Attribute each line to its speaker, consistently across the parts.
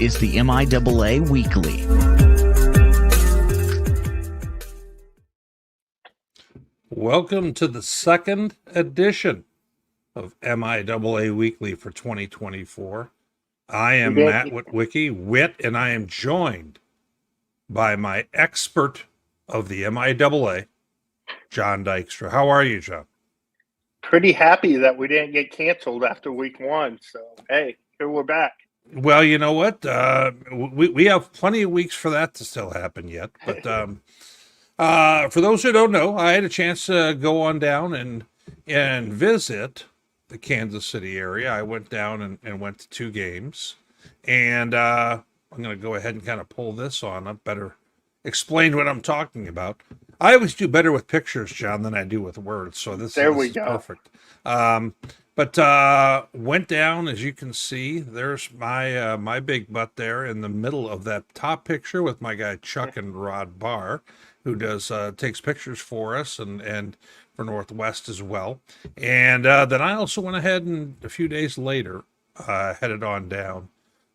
Speaker 1: is the MIAA Weekly.
Speaker 2: Welcome to the second edition of MIAA Weekly for 2024. I am Matt Witt, and I am joined by my expert of the MIAA, John Dykstra. How are you, John?
Speaker 3: Pretty happy that we didn't get canceled after week one. So, hey, here we're back.
Speaker 2: Well, you know what? We have plenty of weeks for that to still happen yet. But for those who don't know, I had a chance to go on down and visit the Kansas City area. I went down and went to 2 games. And I'm going to go ahead and kind of pull this on. I better explain what I'm talking about. I always do better with pictures, John, than I do with words. So this is perfect. But went down, as you can see, there's my big butt there in the middle of that top picture with my guy Chuck and Rod Barr, who takes pictures for us and for Northwest as well. And then I also went ahead and a few days later headed on down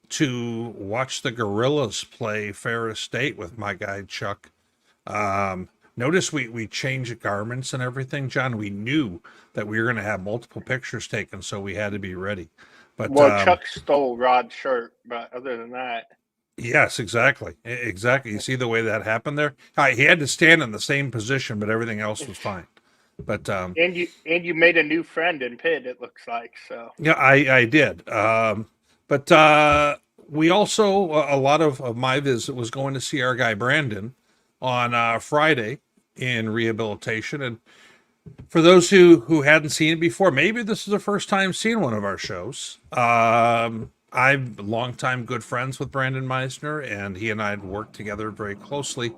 Speaker 2: to watch the Gorillas play Ferris State with my guy Chuck. Notice we changed garments and everything, John. We knew that we were going to have multiple pictures taken, so we had to be ready. But
Speaker 3: Chuck stole Rod's shirt, but other than that.
Speaker 2: Yes, exactly. You see the way that happened there? He had to stand in the same position, but everything else was fine. But
Speaker 3: and you made a new friend in Pitt, it looks like. So
Speaker 2: yeah, I did. But we also, a lot of my visit was going to see our guy Brandon on Friday in rehabilitation. And for those who hadn't seen it before, maybe this is the first time seeing one of our shows. I'm longtime good friends with Brandon Meisner, and he and I had worked together very closely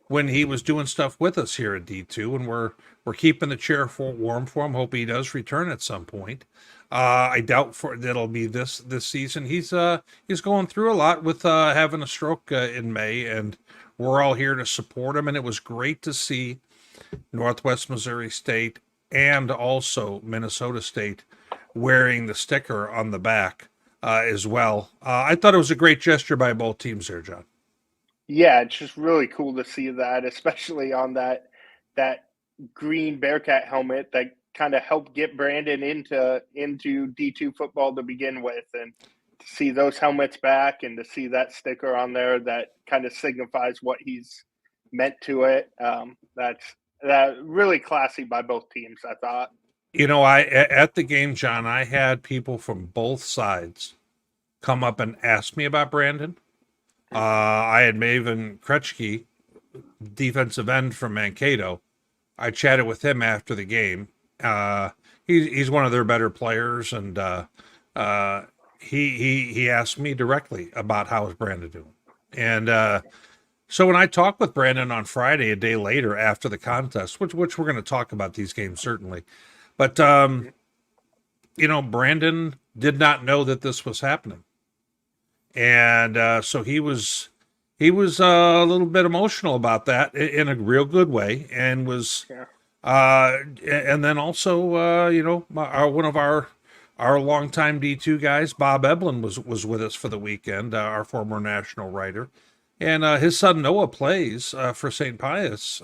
Speaker 2: when he was doing stuff with us here at D2, and we're keeping the chair warm for him. Hope he does return at some point. I doubt that'll be this season. He's going through a lot with having a stroke in May, and we're all here to support him. And it was great to see Northwest Missouri State and also Minnesota State wearing the sticker on the back as well. I thought it was a great gesture by both teams there, John.
Speaker 3: Yeah, it's just really cool to see that, especially on that green Bearcat helmet that kind of helped get Brandon into D2 football to begin with, and to see those helmets back and to see that sticker on there that kind of signifies what he's meant to it. That's really classy by both teams, I thought.
Speaker 2: You know, at the game, John, I had people from both sides come up and ask me about Brandon. I had Maven Kretschke, defensive end from Mankato. I chatted with him after the game. He's one of their better players, and he asked me directly about how is Brandon doing. And so when I talked with Brandon on Friday, a day later after the contest, which we're going to talk about these games certainly, but Brandon did not know that this was happening. And so he was a little bit emotional about that in a real good way, and was, and then also, one of our longtime D2 guys, Bob Eblin, was with us for the weekend, our former national writer, and his son Noah plays for St. Pius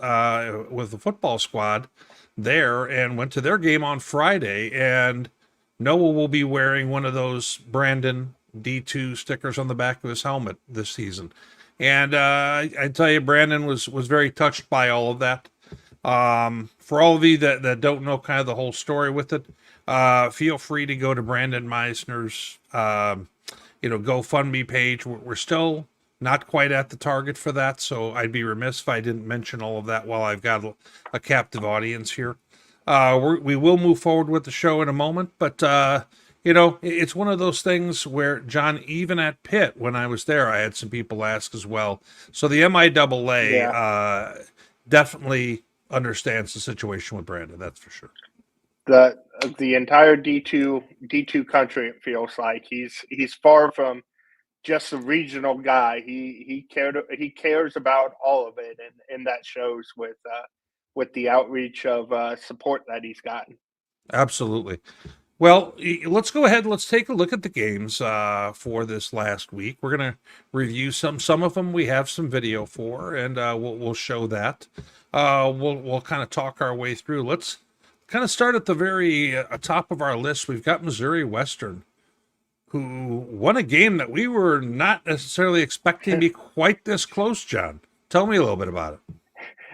Speaker 2: with the football squad there, and went to their game on Friday, and Noah will be wearing one of those Brandon D2 stickers on the back of his helmet this season. And I tell you, Brandon was very touched by all of that. For all of you that don't know kind of the whole story with it, feel free to go to Brandon Meisner's GoFundMe page. We're still not quite at the target for that, so I'd be remiss if I didn't mention all of that while I've got a captive audience here. We will move forward with the show in a moment, but it's one of those things where, John, even at Pitt, when I was there, I had some people ask as well. So the MIAA definitely understands the situation with Brandon. That's for sure.
Speaker 3: The entire D2 country, it feels like he's far from just a regional guy. He cares about all of it, and that shows with the outreach of support that he's gotten.
Speaker 2: Absolutely. Well, let's go ahead. Let's take a look at the games for this last week. We're gonna review some of them. We have some video for, and we'll show that. We'll kind of talk our way through. Let's kind of start at the very top of our list. We've got Missouri Western, who won a game that we were not necessarily expecting to be quite this close. John, tell me a little bit about it.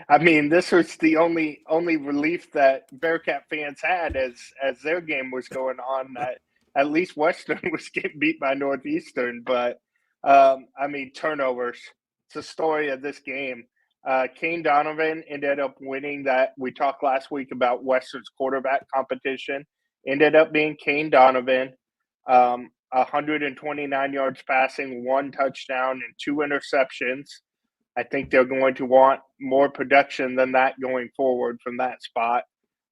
Speaker 3: I mean, this was the only relief that Bearcat fans had as their game was going on. That at least Western was getting beat by Northeastern, but I mean, turnovers. It's the story of this game. Kane Donovan ended up winning that. We talked last week about Western's quarterback competition. Ended up being Kane Donovan, 129 yards passing, 1 touchdown, and 2 interceptions. I think they're going to want more production than that going forward from that spot.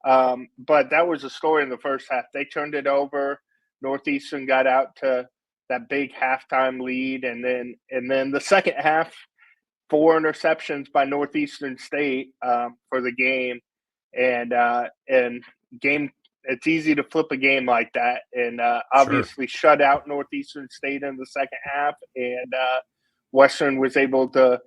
Speaker 3: But that was a story in the first half. They turned it over. Northeastern got out to that big halftime lead, and then the second half, 4 interceptions by Northeastern State for the game, and game. It's easy to flip a game like that, and obviously shut out Northeastern State in the second half, and Western was able to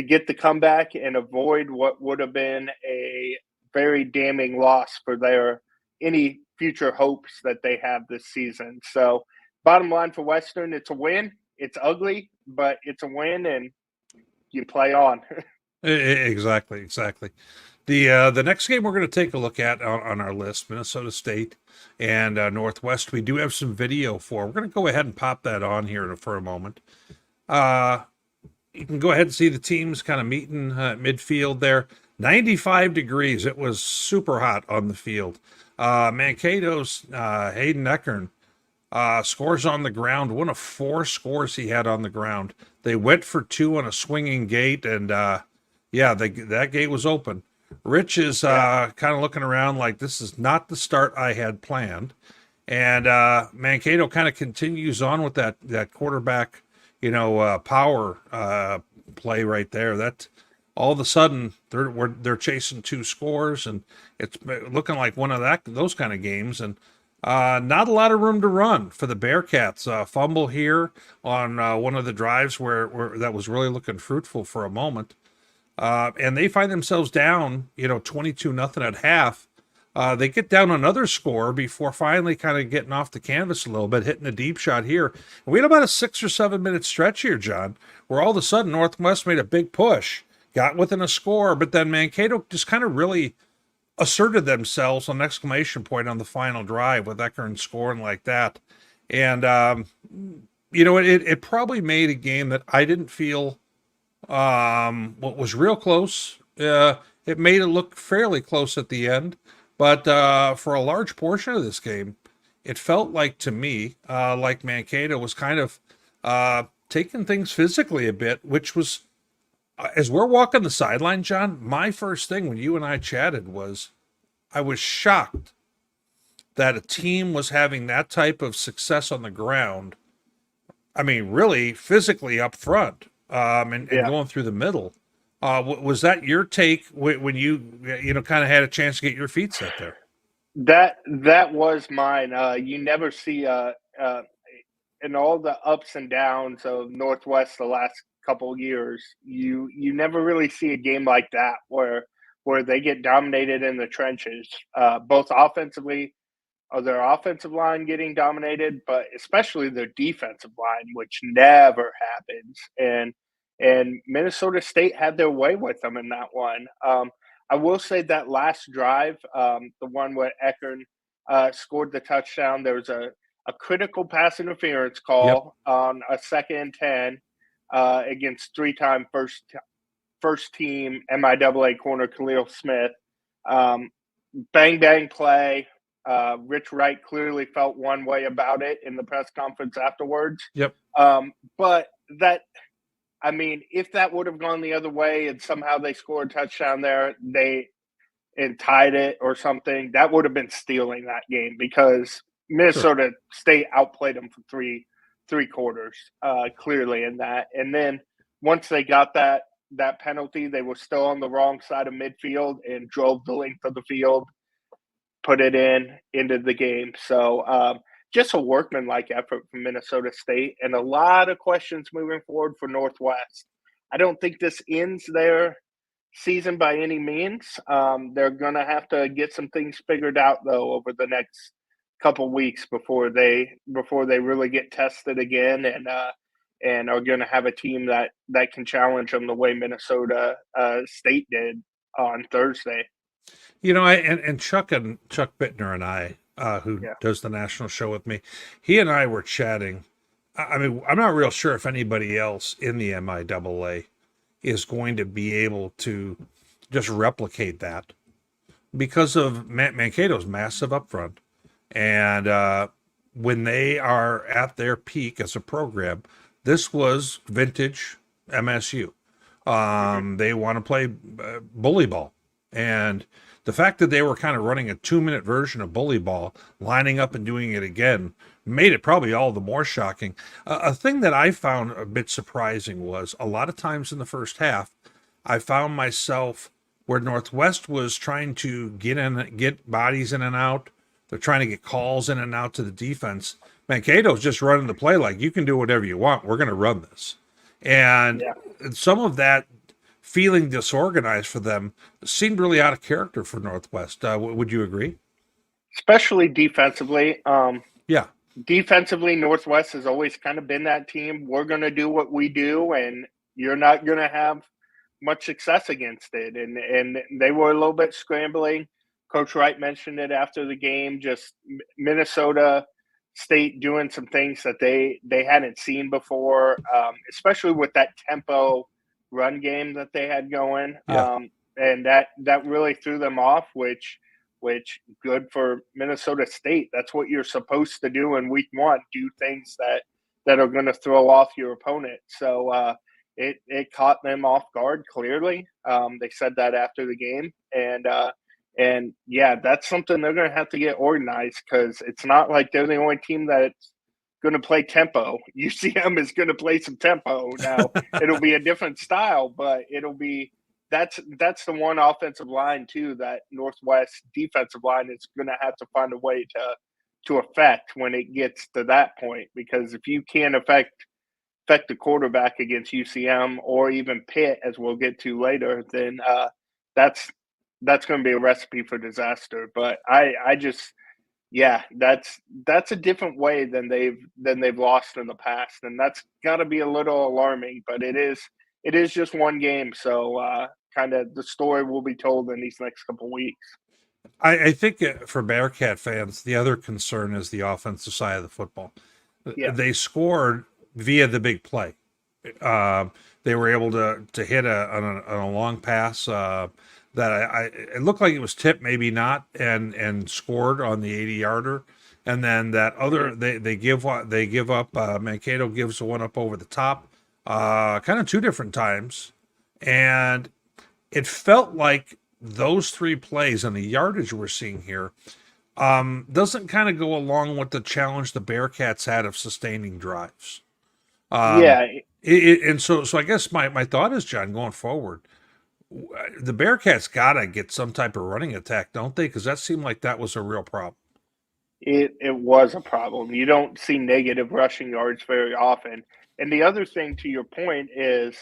Speaker 3: get the comeback and avoid what would have been a very damning loss for their any future hopes that they have this season. So bottom line for Western, it's a win. It's ugly, but it's a win, and you play on.
Speaker 2: Exactly. The next game we're going to take a look at on our list, Minnesota State and Northwest, we do have some video for. We're going to go ahead and pop that on here for a moment. You can go ahead and see the teams kind of meeting at midfield there. 95 degrees. It was super hot on the field. Mankato's Hayden Eckern scores on the ground. One of 4 scores he had on the ground. They went for 2 on a swinging gate, and that gate was open. Rich is kind of looking around like this is not the start I had planned. And Mankato kind of continues on with that quarterback power play right there. That all of a sudden they're chasing 2 scores, and it's looking like one of those kind of games, and not a lot of room to run for the Bearcats. Fumble here on one of the drives where that was really looking fruitful for a moment, and they find themselves down 22-0 at half. They get down another score before finally kind of getting off the canvas a little bit, hitting a deep shot here. And we had about a 6 or 7 minute stretch here, John, where all of a sudden Northwest made a big push, got within a score, but then Mankato just kind of really asserted themselves on an exclamation point on the final drive with Eckern scoring like that. And, it probably made a game that I didn't feel what was real close. It made it look fairly close at the end. But for a large portion of this game, it felt like to me, like Mankato was kind of taking things physically a bit, which was, as we're walking the sideline, John, my first thing when you and I chatted was I was shocked that a team was having that type of success on the ground. I mean, really physically up front and going through the middle. Was that your take when you kind of had a chance to get your feet set there?
Speaker 3: That was mine. You never see in all the ups and downs of Northwest the last couple of years, you never really see a game like that where they get dominated in the trenches, both offensively, or their offensive line getting dominated, but especially their defensive line, which never happens. And Minnesota State had their way with them in that one. I will say that last drive, the one where Eckern scored the touchdown, there was a critical pass interference call on a 2nd and 10 against 3-time first team MIAA corner Khalil Smith. Bang, bang play. Rich Wright clearly felt one way about it in the press conference afterwards. But that – I mean, if that would have gone the other way and somehow they scored a touchdown there, and tied it or something, that would have been stealing that game because Minnesota State outplayed them for three quarters, clearly in that. And then once they got that penalty, they were still on the wrong side of midfield and drove the length of the field. put it into the game. So just a workmanlike effort from Minnesota State, and a lot of questions moving forward for Northwest. I don't think this ends their season by any means. They're going to have to get some things figured out though over the next couple weeks before they really get tested again, and are going to have a team that can challenge them the way Minnesota State did on Thursday.
Speaker 2: And Chuck Bittner and I, who does the national show with me, he and I were chatting. I mean, I'm not real sure if anybody else in the MIAA is going to be able to just replicate that because of Mankato's massive upfront. And when they are at their peak as a program, this was vintage MSU. They want to play bully ball. And the fact that they were kind of running a 2-minute version of bully ball, lining up and doing it again, made it probably all the more shocking. A thing that I found a bit surprising was a lot of times in the first half, I found myself where Northwest was trying to get bodies in and out. They're trying to get calls in and out to the defense. Mankato's just running the play like, you can do whatever you want. We're going to run this. And some of that feeling disorganized for them seemed really out of character for Northwest. Would you agree?
Speaker 3: Especially defensively.
Speaker 2: Yeah.
Speaker 3: Defensively, Northwest has always kind of been that team. We're going to do what we do, and you're not going to have much success against it. And they were a little bit scrambling. Coach Wright mentioned it after the game, just Minnesota State doing some things that they hadn't seen before, especially with that tempo run game that they had going. And that really threw them off, which good for Minnesota State. That's what you're supposed to do in week one, do things that are going to throw off your opponent. So it caught them off guard, clearly. They said that after the game. And yeah, that's something they're going to have to get organized, because it's not like they're the only team that's going to play tempo. UCM is going to play some tempo. Now, it'll be a different style, but it'll be that's the one offensive line too that Northwest defensive line is going to have to find a way to affect when it gets to that point, because if you can't affect the quarterback against UCM or even Pitt, as we'll get to later, then that's going to be a recipe for disaster. But I just, that's a different way than they've lost in the past, and that's got to be a little alarming. But it is just one game, so kind of the story will be told in these next couple of weeks.
Speaker 2: I think for Bearcat fans, the other concern is the offensive side of the football. Yeah. They scored via the big play. They were able to hit on a long pass that it looked like it was tipped, maybe not, and scored on the 80-yarder. And then that other they give up. Mankato gives the one up over the top, kind of two different times, and it felt like those three plays and the yardage we're seeing here doesn't kind of go along with the challenge the Bearcats had of sustaining drives. And so I guess my thought is, John, going forward, the Bearcats got to get some type of running attack, don't they? Because that seemed like that was a real problem.
Speaker 3: It was a problem. You don't see negative rushing yards very often. And the other thing, to your point, is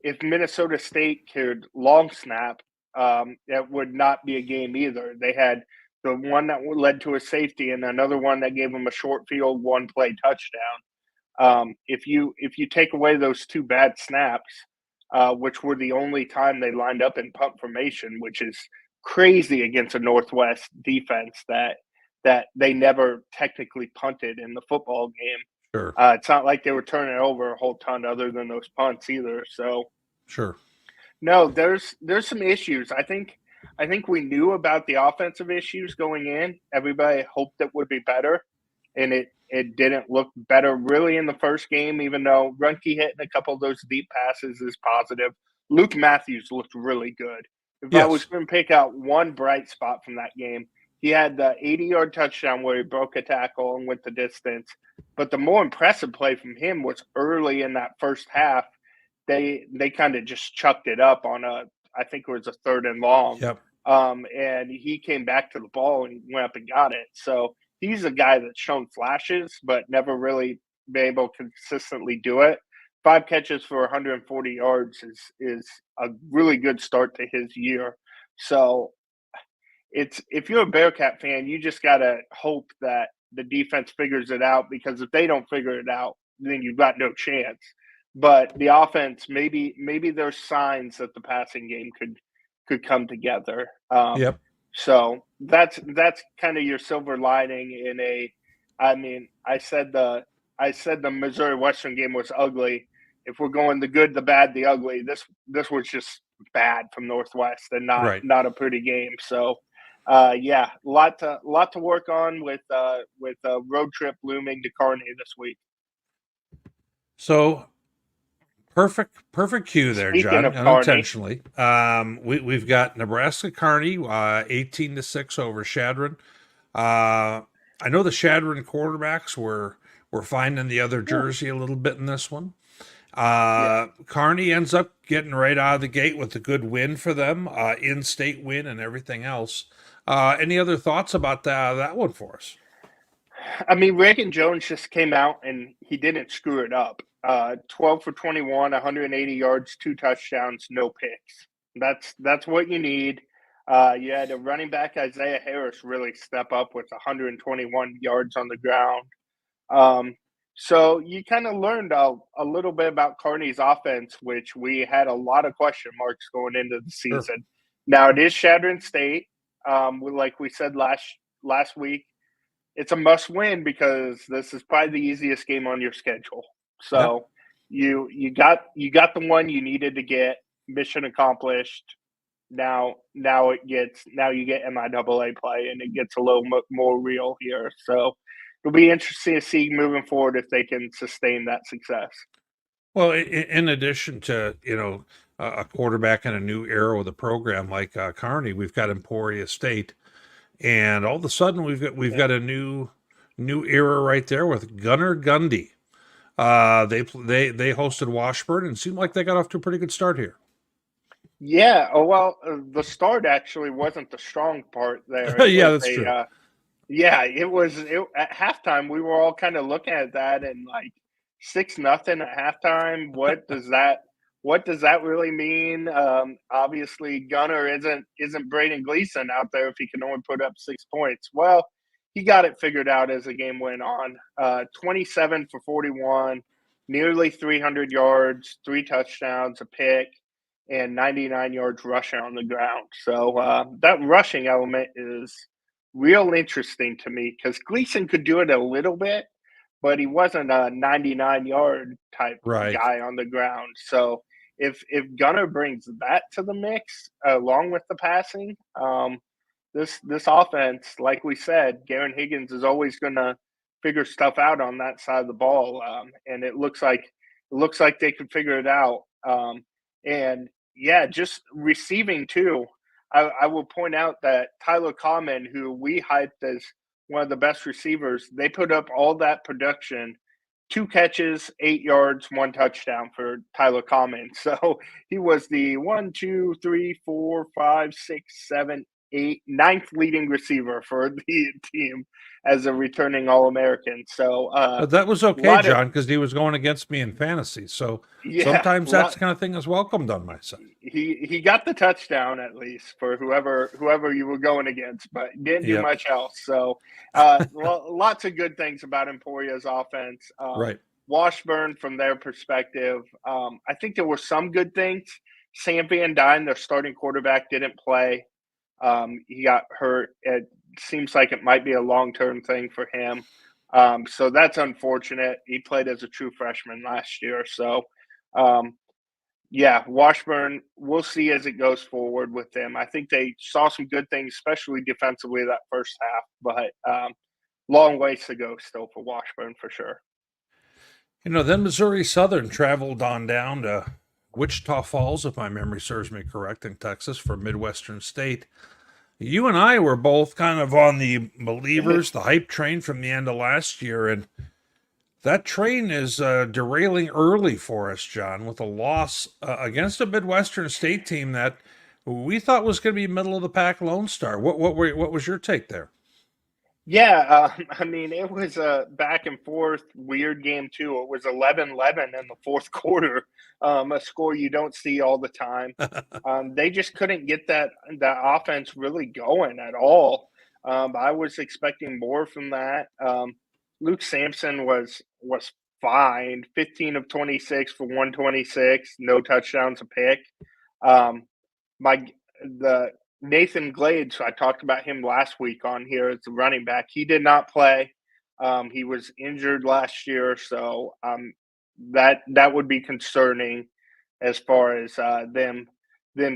Speaker 3: if Minnesota State could long snap, that would not be a game either. They had the one that led to a safety and another one that gave them a short field, one play touchdown. If you take away those two bad snaps, which were the only time they lined up in punt formation, which is crazy against a Northwest defense that they never technically punted in the football game.
Speaker 2: Sure.
Speaker 3: It's not like they were turning it over a whole ton other than those punts either. So
Speaker 2: sure.
Speaker 3: No, there's some issues. I think we knew about the offensive issues going in. Everybody hoped it would be better, and it didn't look better really in the first game, even though Runke hitting a couple of those deep passes is positive. Luke Matthews looked really good. If I was going to pick out one bright spot from that game, he had the 80-yard touchdown where he broke a tackle and went the distance. But the more impressive play from him was early in that first half. They kind of just chucked it up on I think it was a 3rd and long.
Speaker 2: Yep.
Speaker 3: and he came back to the ball and went up and got it. So he's a guy that's shown flashes, but never really been able to consistently do it. 5 catches for 140 yards is a really good start to his year. So it's if you're a Bearcat fan, you just gotta hope that the defense figures it out, because if they don't figure it out, then you've got no chance. But the offense, maybe there's signs that the passing game could come together.
Speaker 2: Yep.
Speaker 3: So that's kind of your silver lining in a. I mean, I said the Missouri Western game was ugly. If we're going the good, the bad, the ugly, this was just bad from Northwest and
Speaker 2: Right.
Speaker 3: not a pretty game. So yeah, lot to work on with a road trip looming to Kearney this week.
Speaker 2: So perfect cue there,
Speaker 3: Speaking
Speaker 2: John.
Speaker 3: of Kearney,
Speaker 2: Unintentionally, we've got Nebraska Kearney 18-6 over Shadron. I know the Shadron quarterbacks were finding the other jersey a little bit in this one. Kearney ends up getting right out of the gate with a good win for them, in-state win and everything else. Any other thoughts about that one for us?
Speaker 3: I mean, Reagan Jones just came out and he didn't screw it up. 12 for 21, 180 yards, 2 touchdowns, no picks. That's what you need. You had a running back, Isaiah Harris, really step up with 121 yards on the ground. So you kind of learned a little bit about Kearney's offense, which we had a lot of question marks going into the season.
Speaker 2: Sure.
Speaker 3: Now it is Shadron State. Like we said last week, it's a must win because this is probably the easiest game on your schedule. So you got the one you needed to get. Mission accomplished. Now you get MIAA play and it gets a little more real here. So it'll be interesting to see moving forward if they can sustain that success.
Speaker 2: Well, in addition to a quarterback in a new era with a program like Kearney, we've got Emporia State, and all of a sudden we've got a new era right there with Gunnar Gundy. They hosted Washburn and seemed like they got off to a pretty good start here.
Speaker 3: Yeah. Oh well, the start actually wasn't the strong part there.
Speaker 2: That's true.
Speaker 3: Yeah, it was. At halftime, we were all kind of looking at that and like 6-0 at halftime. What does that really mean? Obviously, Gunnar isn't Braden Gleason out there if he can only put up 6 points. Well, he got it figured out as the game went on. 27 for 41, nearly 300 yards, 3 touchdowns, a pick, and 99 yards rushing on the ground. So that rushing element is real interesting to me because Gleason could do it a little bit, but he wasn't a 99-yard type guy on the ground. So if Gunnar brings that to the mix along with the passing, this offense, like we said, Garen Higgins is always going to figure stuff out on that side of the ball, and it looks like they could figure it out. And yeah, just receiving too. I will point out that Tyler Common, who we hyped as one of the best receivers, they put up all that production, 2 catches, 8 yards, 1 touchdown for Tyler Common. So he was the 9th leading receiver for the team as a returning All-American. So
Speaker 2: that was okay, John, because he was going against me in fantasy. So sometimes that kind of thing is welcomed on my side.
Speaker 3: He got the touchdown at least for whoever you were going against, but didn't do much else. So lots of good things about Emporia's offense.
Speaker 2: Right.
Speaker 3: Washburn, from their perspective, I think there were some good things. Sam Van Dyne, their starting quarterback, didn't play. He got hurt. It seems like it might be a long-term thing for him. So that's unfortunate. He played as a true freshman last year. So, Washburn, we'll see as it goes forward with them. I think they saw some good things, especially defensively that first half, but long ways to go still for Washburn for sure.
Speaker 2: Then Missouri Southern traveled on down to Wichita Falls, if my memory serves me correct, in Texas for Midwestern State. You and I were both kind of on the believers, the hype train from the end of last year, and that train is derailing early for us, John, with a loss against a Midwestern State team that we thought was going to be middle of the pack Lone Star. What was your take there?
Speaker 3: Yeah, I mean, it was a back and forth weird game too. It was 11-11 in the fourth quarter, a score you don't see all the time. They just couldn't get that offense really going at all. I was expecting more from that. Luke Sampson was fine, 15 of 26 for 126, no touchdowns, a pick. Um, my the Nathan Glades, I talked about him last week on here as the running back. He did not play. He was injured last year, so that would be concerning as far as them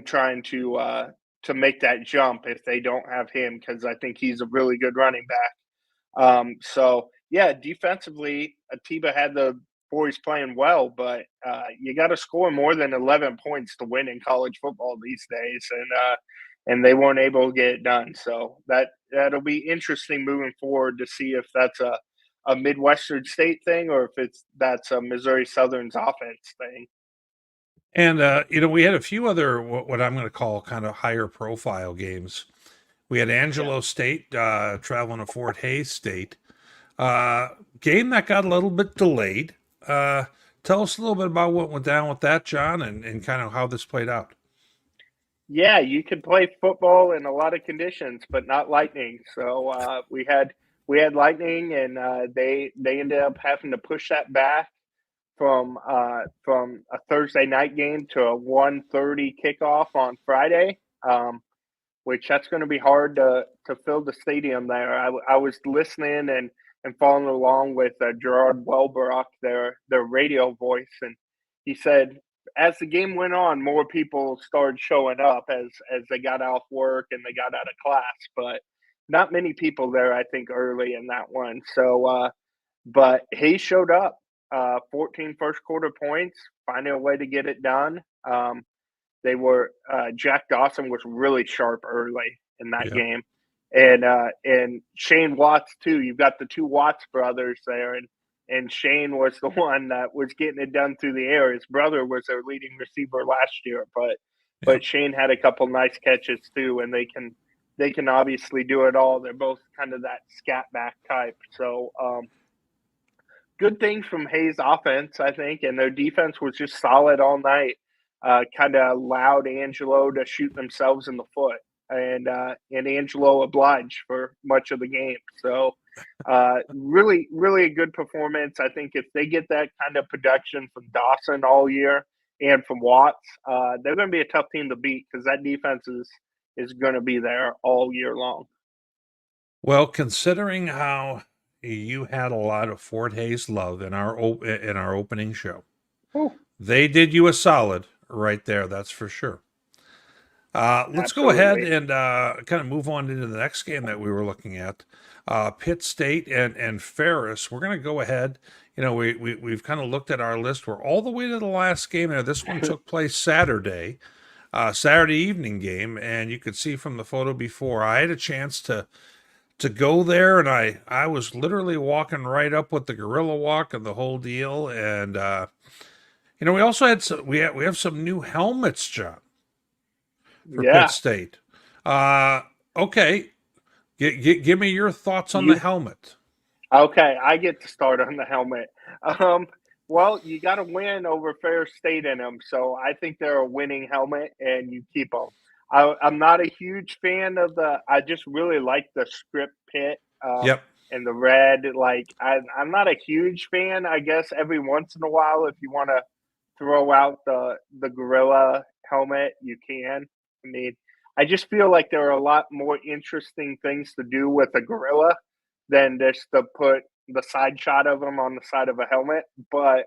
Speaker 3: trying to make that jump if they don't have him, because I think he's a really good running back. So yeah, defensively, Atiba had the boys playing well, but you got to score more than 11 points to win in college football these days, and they weren't able to get it done. So that'll be interesting moving forward to see if that's a Midwestern State thing or if that's a Missouri Southern's offense thing.
Speaker 2: And we had a few other what I'm going to call kind of higher profile games. We had Angelo State traveling to Fort Hays State. Game that got a little bit delayed. Tell us a little bit about what went down with that, John, and kind of how this played out.
Speaker 3: Yeah, you can play football in a lot of conditions, but not lightning. So we had lightning, and they ended up having to push that back from a Thursday night game to a 1:30 kickoff on Friday, which that's going to be hard to fill the stadium there. I was listening and following along with Gerard Welbrock, their radio voice, and he said as the game went on, more people started showing up as they got off work and they got out of class, but not many people there, I think, early in that one. So, but he showed up, 14 first quarter points, finding a way to get it done. They were Jack Dawson was really sharp early in that game, and Shane Watts too. You've got the two Watts brothers there, and Shane was the one that was getting it done through the air. His brother was their leading receiver last year, but Shane had a couple nice catches too, and they can obviously do it all. They're both kind of that scat back type. So good things from Hayes' offense, I think, and their defense was just solid all night. Kind of allowed Angelo to shoot themselves in the foot, and Angelo obliged for much of the game. So really, really a good performance. I think if they get that kind of production from Dawson all year and from Watts, they're going to be a tough team to beat because that defense is going to be there all year long.
Speaker 2: Well, considering how you had a lot of Fort Hays love in our opening show, they did you a solid right there. That's for sure. Let's go ahead and kind of move on into the next game that we were looking at. Pitt State and Ferris. We're going to go ahead. We've kind of looked at our list. We're all the way to the last game there. This one took place Saturday evening game, and you could see from the photo before, I had a chance to go there, and I was literally walking right up with the gorilla walk and the whole deal. And we also had we have some new helmets, John, for Pitt State. Okay, give me your thoughts on the helmet.
Speaker 3: Okay, I get to start on the helmet. Well, you got to win over Ferris State in them, so I think they're a winning helmet, and you keep them. I'm not a huge fan of I just really like the script Pitt and the red. Like, I'm not a huge fan. I guess every once in a while, if you want to throw out the gorilla helmet, you can. I mean, I just feel like there are a lot more interesting things to do with a gorilla than just to put the side shot of them on the side of a helmet. But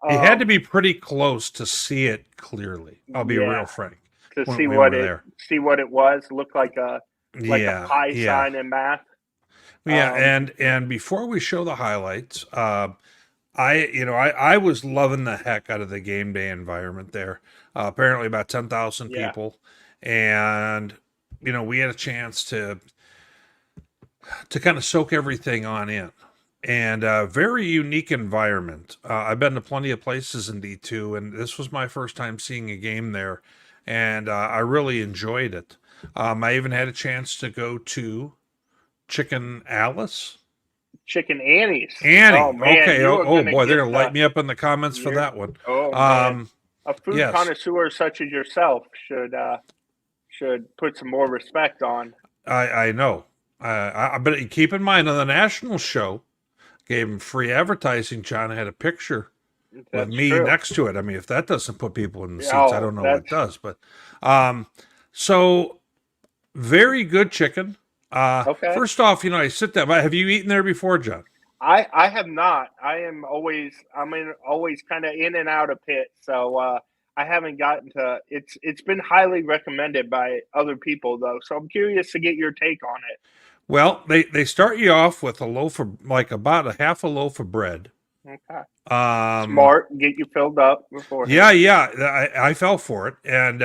Speaker 2: you had to be pretty close to see it clearly. I'll be real frank.
Speaker 3: To see what it was. Looked like a pi sign in math.
Speaker 2: Yeah, and before we show the highlights, I was loving the heck out of the game day environment there. Apparently about 10,000 people, and we had a chance to kind of soak everything on in. And a very unique environment. I've been to plenty of places in D2, and this was my first time seeing a game there. and I really enjoyed it. I even had a chance to go to Chicken Alice.
Speaker 3: Chicken Annie's.
Speaker 2: Annie.
Speaker 3: Oh man,
Speaker 2: Okay.
Speaker 3: you are
Speaker 2: Oh
Speaker 3: gonna
Speaker 2: boy, they're
Speaker 3: get
Speaker 2: gonna light me up in the comments for that one.
Speaker 3: Oh man, a food
Speaker 2: Yes.
Speaker 3: connoisseur such as yourself should put some more respect on.
Speaker 2: I know. But keep in mind, on the national show, gave him free advertising. John had a picture with me next to it. I mean, if that doesn't put people in the seats, I don't know what does. But so very good chicken.
Speaker 3: Okay.
Speaker 2: First off, I sit down. Have you eaten there before, John?
Speaker 3: I have not. I'm always kind of in and out of Pitt, so I haven't gotten to. It's been highly recommended by other people though, so I'm curious to get your take on it.
Speaker 2: Well, they start you off with a loaf of about a half a loaf of bread.
Speaker 3: Okay. Smart, get you filled up before.
Speaker 2: Yeah. I fell for it, and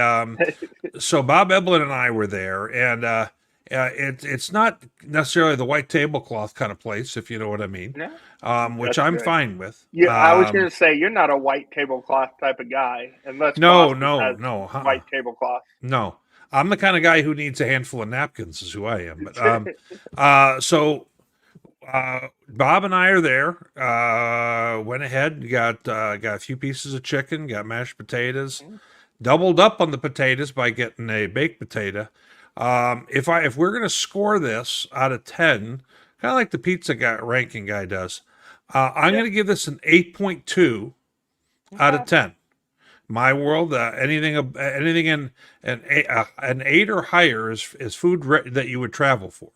Speaker 2: so Bob Eblin and I were there, and it's not necessarily the white tablecloth kind of place, if you know what I mean.
Speaker 3: Yeah.
Speaker 2: Which I'm fine with.
Speaker 3: Yeah, I was going to say you're not a white tablecloth type of guy, unless
Speaker 2: no,
Speaker 3: white tablecloth.
Speaker 2: No, I'm the kind of guy who needs a handful of napkins, is who I am. But so Bob and I are there. Went ahead, got a few pieces of chicken, got mashed potatoes, doubled up on the potatoes by getting a baked potato. If we're gonna score this out of 10, kind of like the pizza ranking guy does, I'm gonna give this an 8.2 out of 10. My world, anything in an 8 or higher is food that you would travel for.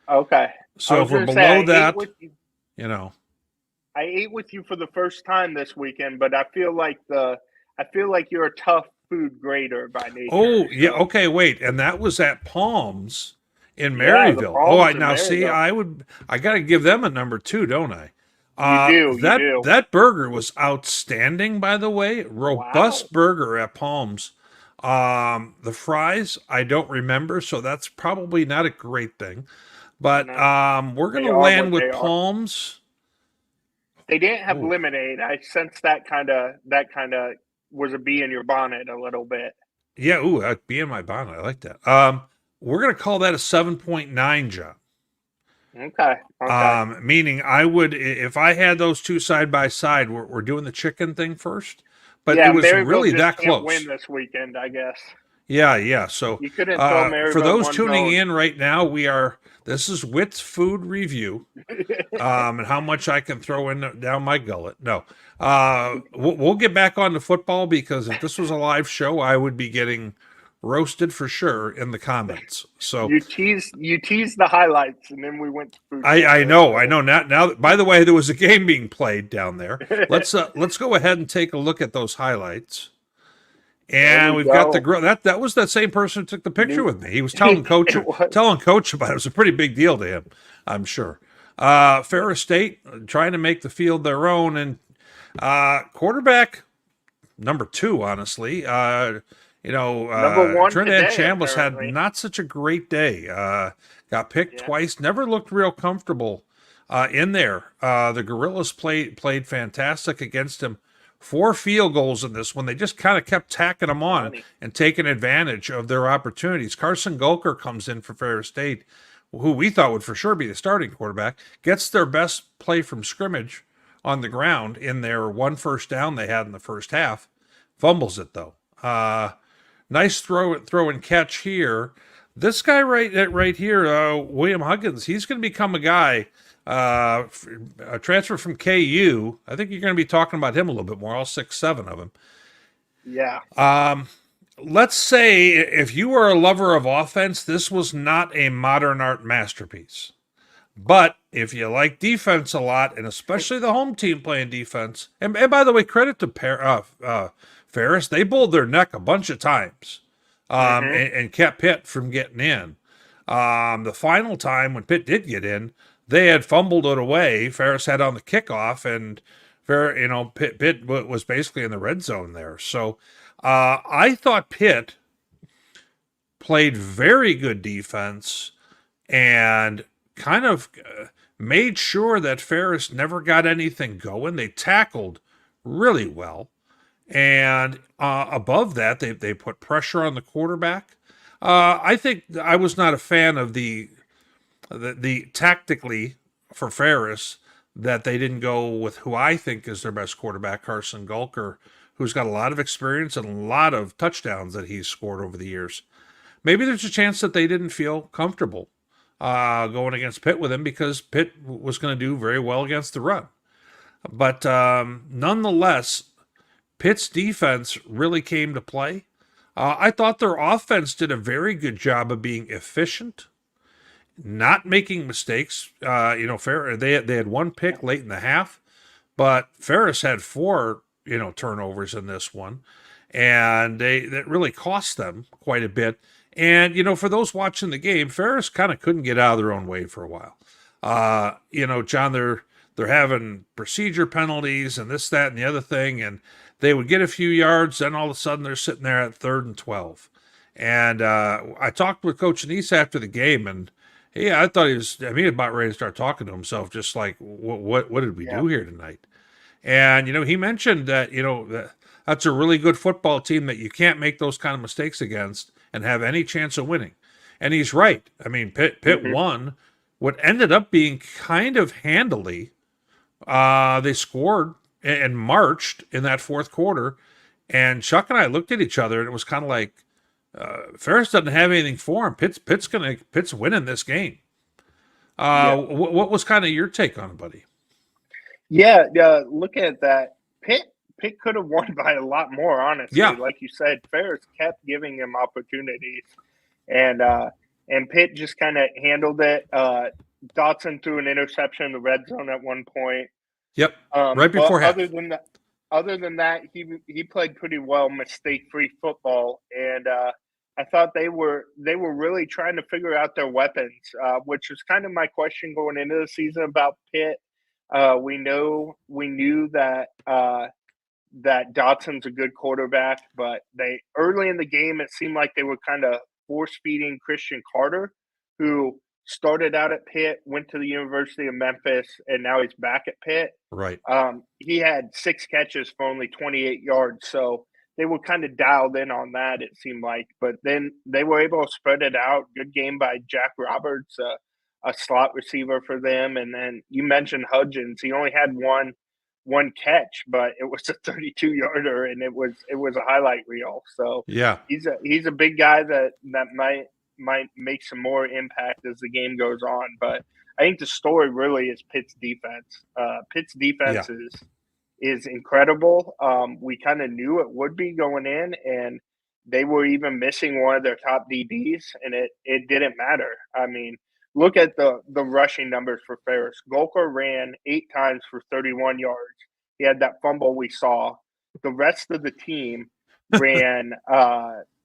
Speaker 3: Okay.
Speaker 2: So if we're below that,
Speaker 3: I ate with you for the first time this weekend, but I feel like you're a tough food grader by nature.
Speaker 2: Oh, yeah. Okay, wait. And that was at Palms in Maryville. I got to give them a number 2, don't I?
Speaker 3: You do.
Speaker 2: That burger was outstanding, by the way. Robust burger at Palms. The fries, I don't remember, so that's probably not a great thing. But we're going to land with Palms.
Speaker 3: They didn't have lemonade. I sense that kind of was a bee in your bonnet a little bit.
Speaker 2: Yeah, bee in my bonnet. I like that. We're going to call that a 7.9, John.
Speaker 3: Okay.
Speaker 2: Meaning I would, if I had those two side by side, we're doing the chicken thing first, but
Speaker 3: yeah,
Speaker 2: it was
Speaker 3: Maryville
Speaker 2: really that close.
Speaker 3: Win this weekend, I guess.
Speaker 2: Yeah. So
Speaker 3: you couldn't throw Maryville
Speaker 2: for those tuning in right now, this is Witt's food review, and how much I can throw down my gullet. No, we'll get back on to football, because if this was a live show, I would be getting roasted for sure in the comments. So
Speaker 3: you teased the highlights, and then we went to food.
Speaker 2: I know. Now, by the way, there was a game being played down there. Let's go ahead and take a look at those highlights. And we've got the grill. That was that same person who took the picture with me. He was telling Coach about it. It was a pretty big deal to him, I'm sure. Ferris State trying to make the field their own, and quarterback number 2, honestly.
Speaker 3: Number 1
Speaker 2: Trinidad
Speaker 3: today,
Speaker 2: Chambliss
Speaker 3: apparently.
Speaker 2: had not such a great day. Got picked twice. Never looked real comfortable in there. The Gorillas played fantastic against him. 4 field goals in this one. They just kind of kept tacking them on and taking advantage of their opportunities. Carson Gulker comes in for Ferris State, who we thought would for sure be the starting quarterback, gets their best play from scrimmage on the ground in their 1 first down they had in the first half. Fumbles it, though. Nice throw and catch here. This guy right here, William Huggins, he's going to become a guy, a transfer from KU. I think you're going to be talking about him a little bit more, all 6'7" of him.
Speaker 3: Yeah.
Speaker 2: Let's say if you were a lover of offense, this was not a modern art masterpiece. But if you like defense a lot, and especially the home team playing defense, and by the way, credit to Ferris, they bowled their neck a bunch of times and kept Pitt from getting in. The final time when Pitt did get in, they had fumbled it away. Ferris had on the kickoff, and Pitt was basically in the red zone there. So I thought Pitt played very good defense and kind of made sure that Ferris never got anything going. They tackled really well. And above that, they put pressure on the quarterback. I think I was not a fan of the tactically for Ferris that they didn't go with who I think is their best quarterback, Carson Gulker, who's got a lot of experience and a lot of touchdowns that he's scored over the years. Maybe there's a chance that they didn't feel comfortable going against Pitt with him because Pitt was going to do very well against the run. But nonetheless, Pitt's defense really came to play. I thought their offense did a very good job of being efficient, not making mistakes. They had one pick late in the half, but Ferris had four turnovers in this one, and that really cost them quite a bit. And for those watching the game, Ferris kind of couldn't get out of their own way for a while. John, they're having procedure penalties and this, that, and the other thing, and they would get a few yards, then all of a sudden they're sitting there at 3rd and 12. And I talked with Coach Anise after the game, and I thought he was about ready to start talking to himself, just like, what did we do here tonight? And, he mentioned that, that's a really good football team that you can't make those kind of mistakes against and have any chance of winning. And he's right. Pitt won what ended up being kind of handily. They scored and marched in that fourth quarter. And Chuck and I looked at each other, and it was kind of like, Ferris doesn't have anything for him. Pitt's winning this game. What was kind of your take on it, buddy?
Speaker 3: Yeah, look at that. Pitt could have won by a lot more, honestly.
Speaker 2: Yeah.
Speaker 3: Like you said, Ferris kept giving him opportunities, and Pitt just kind of handled it. Dotson threw an interception in the red zone at one point.
Speaker 2: Yep, right before half.
Speaker 3: Other than that, he played pretty well, mistake-free football, and I thought they were really trying to figure out their weapons, which was kind of my question going into the season about Pitt. We knew that Dotson's a good quarterback, but they early in the game it seemed like they were kind of force-feeding Christian Carter, who started out at Pitt, went to the University of Memphis, and now he's back at Pitt.
Speaker 2: Right.
Speaker 3: He had 6 catches for only 28 yards, so they were kind of dialed in on that, it seemed like. But then they were able to spread it out. Good game by Jack Roberts, a slot receiver for them. And then you mentioned Hudgens. He only had one catch, but it was a 32-yarder, and it was a highlight reel. So
Speaker 2: yeah,
Speaker 3: he's a big guy that might make some more impact as the game goes on. But I think the story really is Pitt's defense. Pitt's defense is incredible. We kind of knew it would be going in, and they were even missing one of their top DBs, and it didn't matter. Look at the rushing numbers for Ferris. Golker ran 8 times for 31 yards. He had that fumble we saw. The rest of the team ran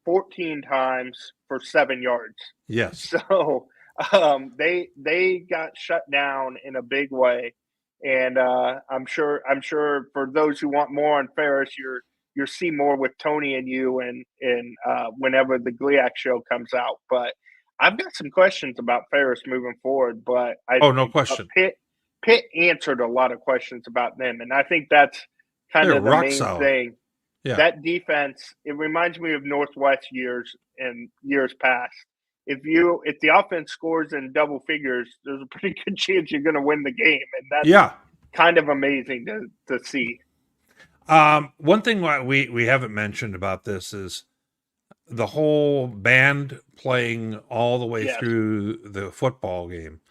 Speaker 3: 14 times for 7 yards.
Speaker 2: Yes.
Speaker 3: So they got shut down in a big way. And I'm sure for those who want more on Ferris, you'll see more with Tony and you and whenever the GLIAC show comes out. But I've got some questions about Ferris moving forward, but
Speaker 2: no question.
Speaker 3: Pitt answered a lot of questions about them, and I think that's kind of the main thing. Yeah. That defense, it reminds me of Northwest years and years past. If the offense scores in double figures, there's a pretty good chance you're going to win the game, and that's kind of amazing to see.
Speaker 2: One thing we haven't mentioned about this is the whole band playing all the way through the football game.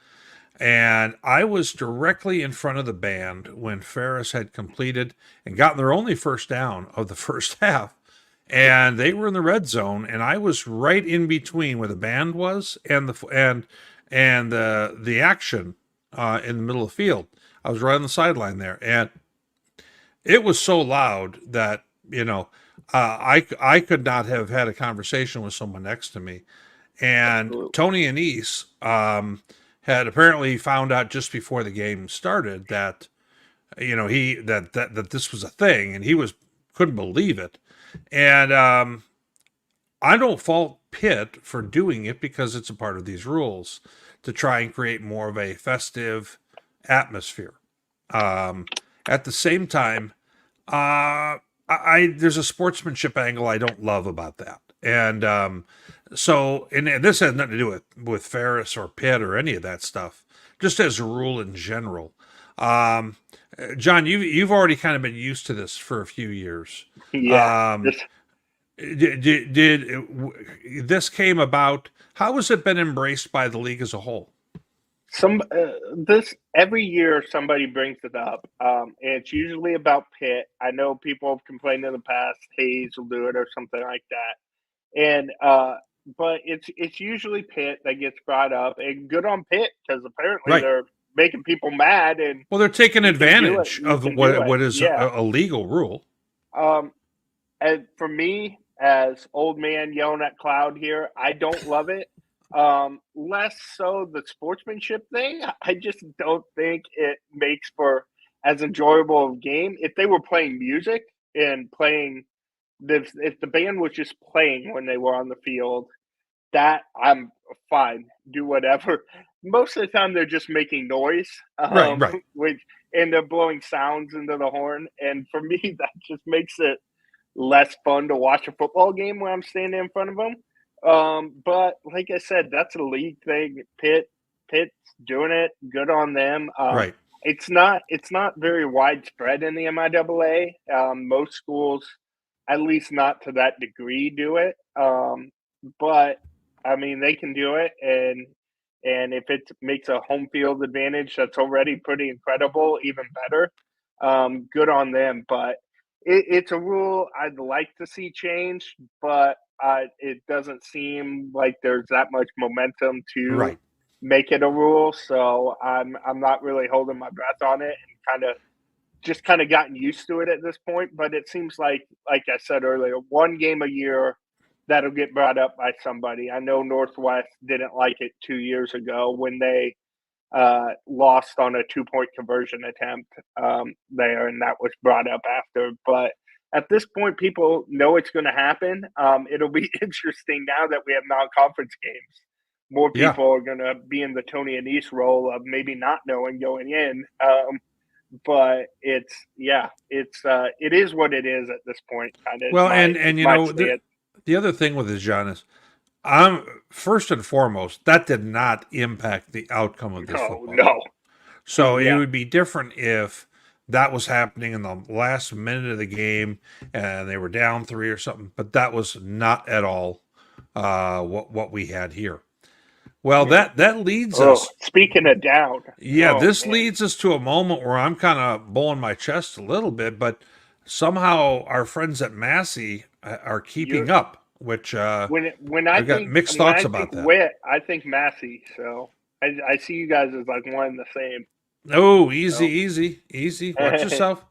Speaker 2: And I was directly in front of the band when Ferris had completed and gotten their only first down of the first half. And they were in the red zone, and I was right in between where the band was and the action in the middle of the field. I was right on the sideline there, and it was so loud that I could not have had a conversation with someone next to me. And absolutely. Tony Anise had apparently found out just before the game started that that this was a thing, and he couldn't believe it. And I don't fault Pitt for doing it because it's a part of these rules to try and create more of a festive atmosphere. At the same time, there's a sportsmanship angle I don't love about that. And and this has nothing to do with Ferris or Pitt or any of that stuff, just as a rule in general. Um, John, you've already kind of been used to this for a few years.
Speaker 3: Yeah,
Speaker 2: Um,
Speaker 3: just
Speaker 2: this came about? How has it been embraced by the league as a whole?
Speaker 3: some this every year somebody brings it up, and it's usually about Pitt. I know people have complained in the past, Hayes will do it or something like that, and but it's usually Pitt that gets brought up, and good on Pitt because apparently
Speaker 2: Right.
Speaker 3: they're making people mad, and
Speaker 2: Well, they're taking
Speaker 3: you can do it.
Speaker 2: advantage
Speaker 3: You
Speaker 2: of
Speaker 3: can do it.
Speaker 2: what is
Speaker 3: Yeah.
Speaker 2: a legal rule.
Speaker 3: Um, and for me, as old man yelling at cloud here, I don't love it. Less so the sportsmanship thing. I just don't think it makes for as enjoyable a game. If they were playing music and playing, if the band was just playing when they were on the field, that I'm fine. Do whatever. Most of the time, they're just making noise,
Speaker 2: Right. Right.
Speaker 3: which and they're blowing sounds into the horn. And for me, that just makes it less fun to watch a football game when I'm standing in front of them. But like I said, that's a league thing. Pitt's doing it. Good on them.
Speaker 2: Right.
Speaker 3: It's not very widespread in the MIAA. Most schools, at least not to that degree, do it. But I mean, they can do it, and if it makes a home field advantage, that's already pretty incredible. Even better. Good on them. But it's a rule I'd like to see changed, but it doesn't seem like there's that much momentum to
Speaker 2: Right.
Speaker 3: make it a rule. So I'm not really holding my breath on it, and kind of gotten used to it at this point. But it seems like I said earlier, one game a year that'll get brought up by somebody. I know Northwest didn't like it 2 years ago when they lost on a 2 point conversion attempt there, and that was brought up after. But at this point, people know it's going to happen. It'll be interesting now that we have non-conference games. More
Speaker 2: Yeah.
Speaker 3: people are going to be in the Tony Anise role of maybe not knowing going in. But it is what it is at this point. Kind of
Speaker 2: Well,
Speaker 3: is
Speaker 2: and
Speaker 3: my stance.
Speaker 2: the other thing with this, John, is I'm first and foremost that did not impact the outcome of this
Speaker 3: No,
Speaker 2: football game.
Speaker 3: no,
Speaker 2: So it
Speaker 3: yeah,
Speaker 2: would be different if that was happening in the last minute of the game and they were down three or something. But that was not at all what we had here. Well,
Speaker 3: yeah.
Speaker 2: that leads
Speaker 3: Oh,
Speaker 2: us.
Speaker 3: speaking of down,
Speaker 2: Yeah,
Speaker 3: oh
Speaker 2: this
Speaker 3: man,
Speaker 2: leads us to a moment where I'm kind of blowing my chest a little bit, but somehow our friends at Massey are
Speaker 3: you're
Speaker 2: keeping up, which
Speaker 3: when I
Speaker 2: I've got
Speaker 3: think
Speaker 2: mixed
Speaker 3: when
Speaker 2: thoughts
Speaker 3: I
Speaker 2: about
Speaker 3: think
Speaker 2: that.
Speaker 3: Witt, I think Massey. So I see you guys as like one and the same.
Speaker 2: Oh, easy,
Speaker 3: So
Speaker 2: easy, easy. Watch yourself.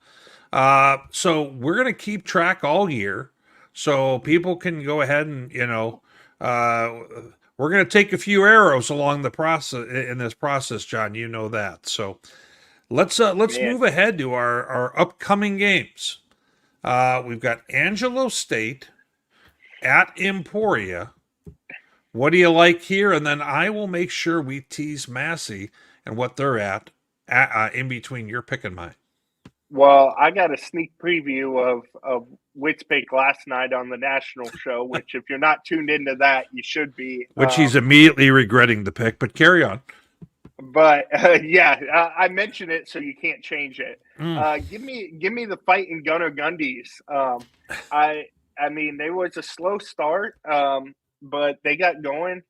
Speaker 2: So we're gonna keep track all year, so people can go ahead and uh, we're gonna take a few arrows along the process in this process, John. You know that. So let's
Speaker 3: man,
Speaker 2: move ahead to our upcoming games. We've got Angelo State at Emporia. What do you like here? And then I will make sure we tease Massey and what they're at in between your pick and mine.
Speaker 3: well, I got a sneak preview of Witt's pick last night on the national show. Which, if you're not tuned into that, you should be.
Speaker 2: Which he's immediately regretting the pick, but carry on.
Speaker 3: But yeah, I mentioned it, so you can't change it.
Speaker 2: Mm.
Speaker 3: Give me the fighting Gunnar Gundies. I I mean, they was a slow start, but they got going.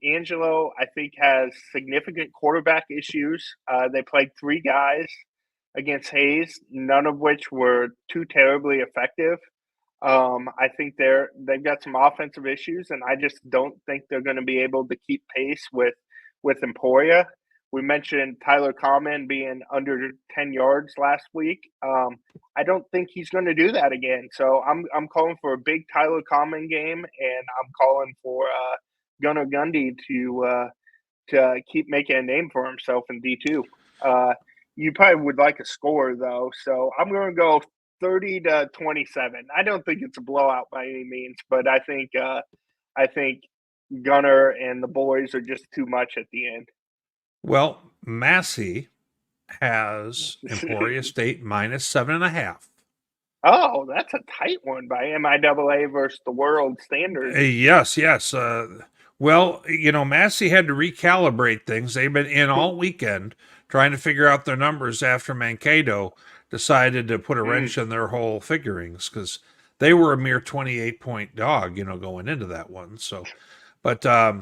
Speaker 3: Angelo, I think, has significant quarterback issues. They played three guys against Hayes, none of which were too terribly effective. I think they've got some offensive issues, and I just don't think they're going to be able to keep pace with Emporia. We mentioned Tyler Common being under 10 yards last week. I don't think he's going to do that again. So I'm calling for a big Tyler Common game, and I'm calling for Gunnar Gundy to keep making a name for himself in D2. You probably would like a score though, so I'm going to go 30-27. I don't think it's a blowout by any means, but I think Gunner and the boys are just too much at the end.
Speaker 2: Well, Massey has Emporia State minus 7.5.
Speaker 3: Oh, that's a tight one by MIAA versus the world standard.
Speaker 2: Yes, yes. Well, Massey had to recalibrate things. They've been in all weekend trying to figure out their numbers after Mankato decided to put a wrench in their whole figurings because they were a mere 28-point dog, going into that one. So, but I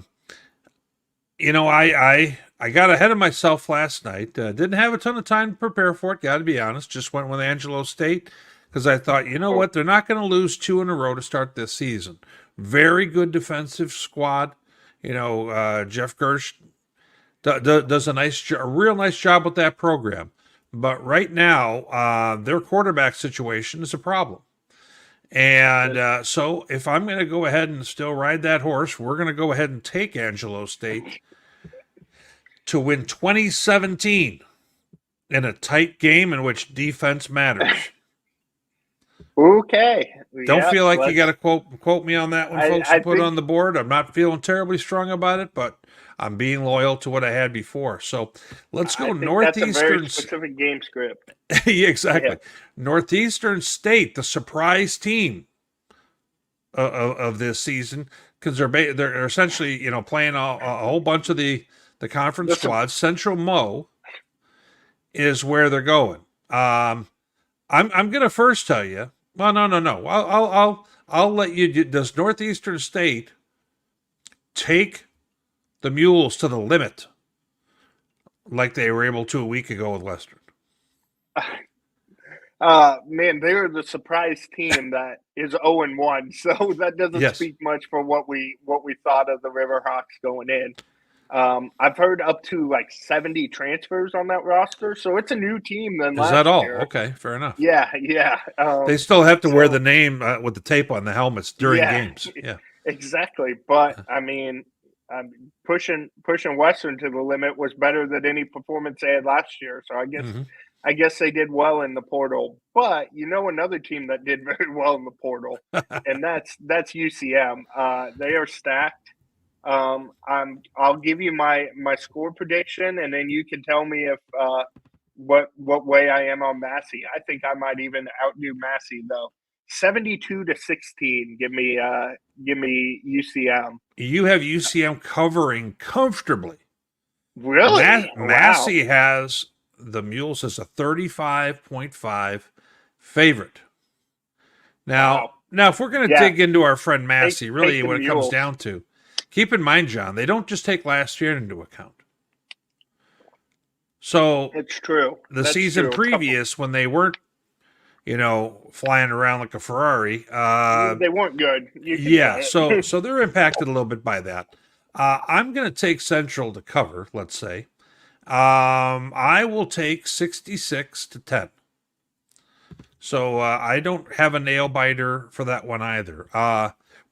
Speaker 2: got ahead of myself last night. Didn't have a ton of time to prepare for it. Got to be honest. Just went with Angelo State because I thought, what, they're not going to lose 2 in a row to start this season. Very good defensive squad. Jeff Gersh does a real nice job with that program. But right now, their quarterback situation is a problem. And so if I'm going to go ahead and still ride that horse, we're going to go ahead and take Angelo State to win 2017 in a tight game in which defense matters.
Speaker 3: Okay.
Speaker 2: Don't feel like you got to quote me on that one, folks. I put on the board. I'm not feeling terribly strong about it, but I'm being loyal to what I had before. So let's go Northeastern.
Speaker 3: That's a very specific game script.
Speaker 2: Yeah, exactly. Yeah. Northeastern State, the surprise team of this season, because they're essentially playing a whole bunch of the conference squads. Central Mo is where they're going. I'm going to first tell you. Well, no. I'll let you. Does Northeastern State take the Mules to the limit like they were able to a week ago with Western?
Speaker 3: Man, they're the surprise team that is 0-1, so that doesn't speak much for what we thought of the Riverhawks going in. I've heard up to like 70 transfers on that roster, so it's a new team than last year. Is that all?
Speaker 2: Okay, fair enough.
Speaker 3: Yeah.
Speaker 2: They still have to wear the name with the tape on the helmets during games. Yeah,
Speaker 3: exactly. But I mean, pushing Western to the limit was better than any performance they had last year. So I guess they did well in the portal. But another team that did very well in the portal, and that's UCM. They are stacked. I'll give you my score prediction, and then you can tell me if what way I am on Massey. I think I might even outdo Massey though. 72-16. Give me UCM.
Speaker 2: You have UCM covering comfortably.
Speaker 3: Really?
Speaker 2: Massey has the Mules as a 35.5 favorite. Now, if we're going to dig into our friend Massey, really what it comes down to, keep in mind, John, they don't just take last year into account. So
Speaker 3: it's true.
Speaker 2: The season previous, when they weren't, flying around like a Ferrari,
Speaker 3: they weren't good.
Speaker 2: So they're impacted a little bit by that. I'm going to take Central to cover. Let's say, I will take 66-10. So I don't have a nail biter for that one either.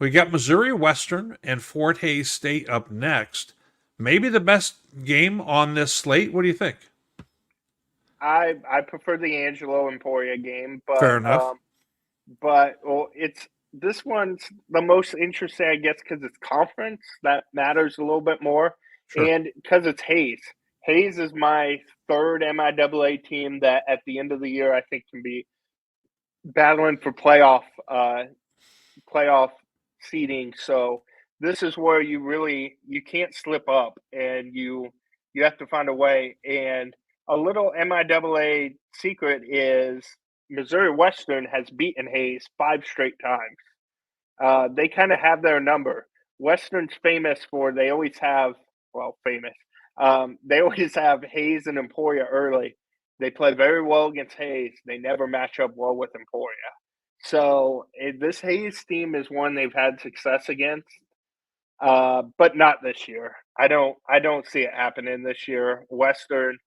Speaker 2: We got Missouri Western and Fort Hays State up next. Maybe the best game on this slate. What do you think?
Speaker 3: I prefer the Angelo Emporia game, but
Speaker 2: fair enough.
Speaker 3: This one's the most interesting, I guess, because it's conference that matters a little bit more, and because it's Hays. Hays is my third MIAA team that at the end of the year I think can be battling for playoff seeding. So this is where you can't slip up, and you have to find a way. And a little MIAA secret is Missouri Western has beaten Hays 5 straight times. They kind of have their number. Western's famous for they always have Hays and Emporia early. They play very well against Hays. They never match up well with Emporia. So this Hays team is one they've had success against, but not this year. I don't see it happening this year. Western,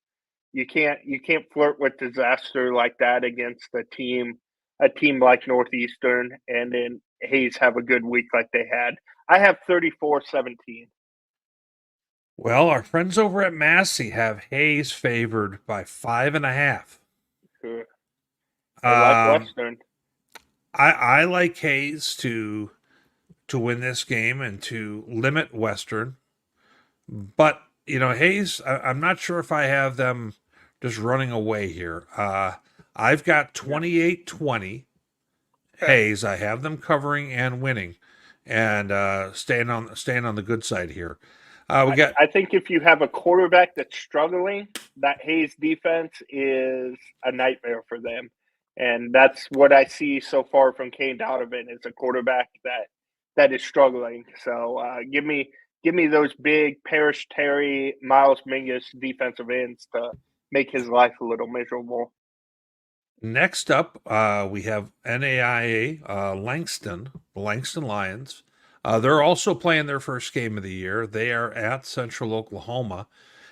Speaker 3: you can't flirt with disaster like that against a team like Northeastern, and then Hays have a good week like they had. I have 34-17.
Speaker 2: Well, our friends over at Massey have Hays favored by 5.5.
Speaker 3: Sure. I like Western.
Speaker 2: I like Hays to win this game and to limit Western. But, Hays, I'm not sure if I have them just running away here. I've got 28-20 Hayes. I have them covering and winning, and staying on the good side here. We got
Speaker 3: I think if you have a quarterback that's struggling, that Hayes defense is a nightmare for them. And that's what I see so far from Kane Donovan is a quarterback that is struggling. So give me those big Parrish Terry, Miles Mingus defensive ends to make his life a little miserable.
Speaker 2: next up. We have NAIA Langston, the Langston Lions. They're also playing their first game of the year. They are at Central Oklahoma.